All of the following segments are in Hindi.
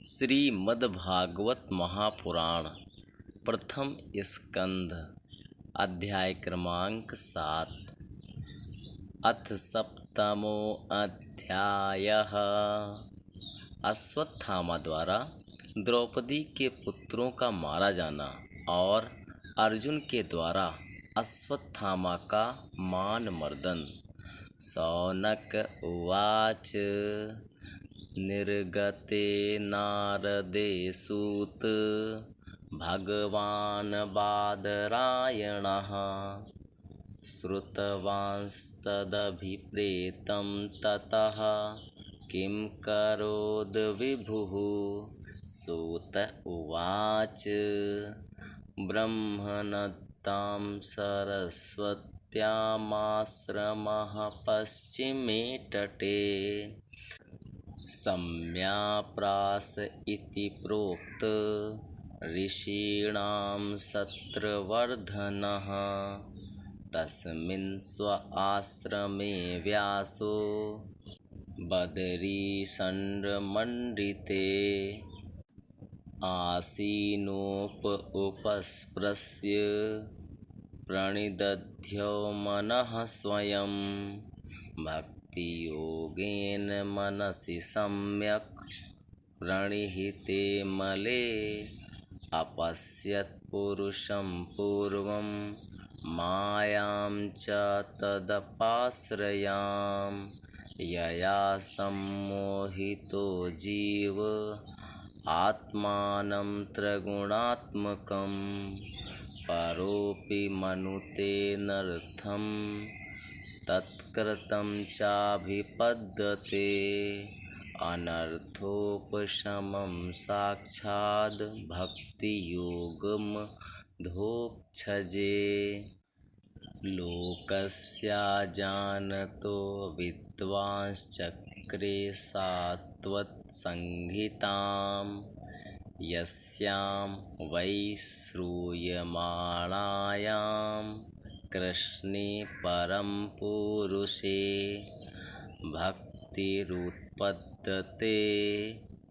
श्रीमद्भागवत महापुराण प्रथम स्कंध अध्याय क्रमांक 7। अथ सप्तमोऽध्यायः। अश्वत्थामा द्वारा द्रौपदी के पुत्रों का मारा जाना और अर्जुन के द्वारा अश्वत्थामा का मान मर्दन। शौनक उवाच। निर्गते नारदे सूत भगवान् बादरायणः श्रुतवांस्तदभिप्रेतं ततः किं करोद विभुः। सूत उवाच। ब्रह्मणतां सरस्वत्यामाश्रमः पश्चिमे तटे सम्याप्रास इति प्रोक्त ऋषीणां सत्रवर्धनः। तस्मिन् स्व आश्रमे व्यासो बदरीशण्डमण्डिते उपस्पृश्य प्रणिदध्यो मनः स्वयं। भक्तियोगेन मनसि सम्यक् प्रणिहिते मले अपश्यत् पुरुषं पूर्वं मायां च तदपाश्रयां। यया सम्मोहितो जीव आत्मानं त्रिगुणात्मकं परोऽपि मनुते नर्थं तत्कृतं चाभिपद्यते। अनर्थोपशमं साक्षाद् भक्तियोगमधोक्षजे। लोकस्याजानतो विद्वांश्चक्रे सात्वत्संहितां यस्यां वै श्रूयमाणायां कृष्णे परम पुरुषे भक्तिरुत्पद्यते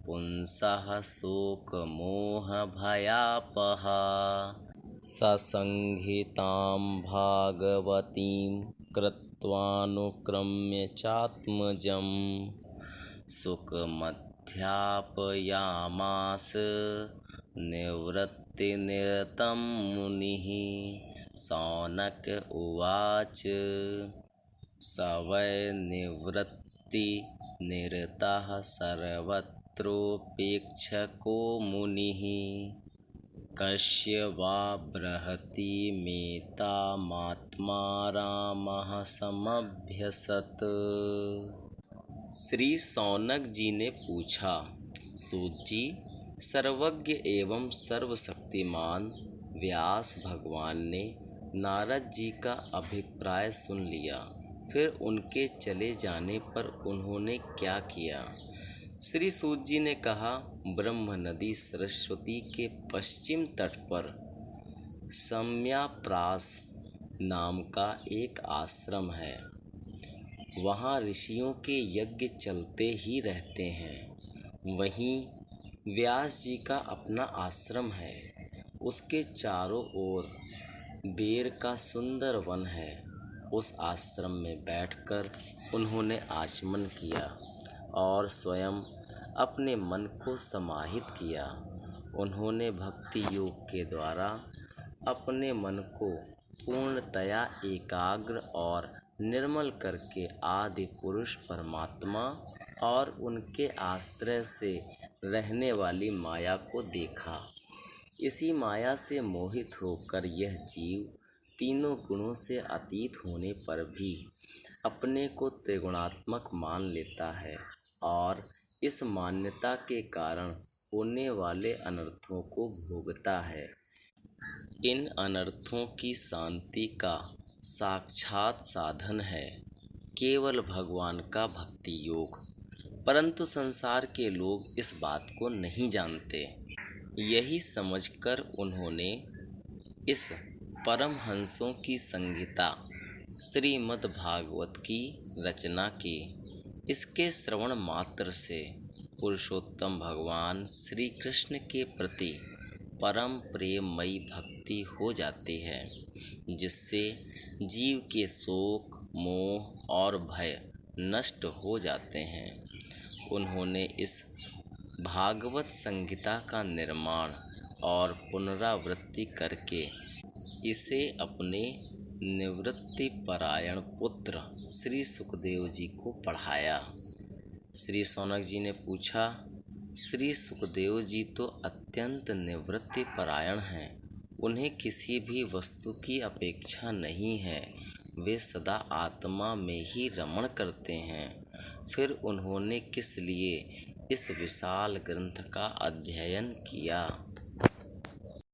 पुंसः शोकमोहभयापहा। ससंहितां भागवतीं कृत्वानुक्रम्य चात्मजं सुखमध्यापयामास निवृत्तिनिरतं मुनिः। शौनक उवाच। स वै निवृत्तिनिरतः सर्वत्रोपेक्षको मुनिः। कस्य वा बृहति मेतामात्मा रामः समभ्यसत्। श्री शौनक जी ने पूछा, सूत जी, सर्वज्ञ एवं सर्वशक्तिमान व्यास भगवान ने नारद जी का अभिप्राय सुन लिया, फिर उनके चले जाने पर उन्होंने क्या किया। श्री सूत जी ने कहा, ब्रह्म नदी सरस्वती के पश्चिम तट पर सम्याप्रास नाम का एक आश्रम है। वहाँ ऋषियों के यज्ञ चलते ही रहते हैं। वहीं व्यास जी का अपना आश्रम है। उसके चारों ओर बेर का सुंदर वन है। उस आश्रम में बैठकर उन्होंने आचमन किया और स्वयं अपने मन को समाहित किया। उन्होंने भक्ति योग के द्वारा अपने मन को पूर्णतया एकाग्र और निर्मल करके आदि पुरुष परमात्मा और उनके आश्रय से रहने वाली माया को देखा। इसी माया से मोहित होकर यह जीव तीनों गुणों से अतीत होने पर भी अपने को त्रिगुणात्मक मान लेता है और इस मान्यता के कारण होने वाले अनर्थों को भोगता है। इन अनर्थों की शांति का साक्षात साधन है केवल भगवान का भक्ति योग। परंतु संसार के लोग इस बात को नहीं जानते। यही समझकर उन्होंने इस परमहंसों की संहिता श्रीमद्भागवत की रचना की। इसके श्रवण मात्र से पुरुषोत्तम भगवान श्री कृष्ण के प्रति परम प्रेममयी भक्ति हो जाती है, जिससे जीव के शोक, मोह और भय नष्ट हो जाते हैं। उन्होंने इस भागवत संहिता का निर्माण और पुनरावृत्ति करके इसे अपने निवृत्ति परायण पुत्र श्री सुखदेव जी को पढ़ाया। श्री शौनक जी ने पूछा, श्री सुखदेव जी तो अत्यंत निवृत्ति परायण हैं, उन्हें किसी भी वस्तु की अपेक्षा नहीं है, वे सदा आत्मा में ही रमण करते हैं, फिर उन्होंने किस लिए इस विशाल ग्रंथ का अध्ययन किया?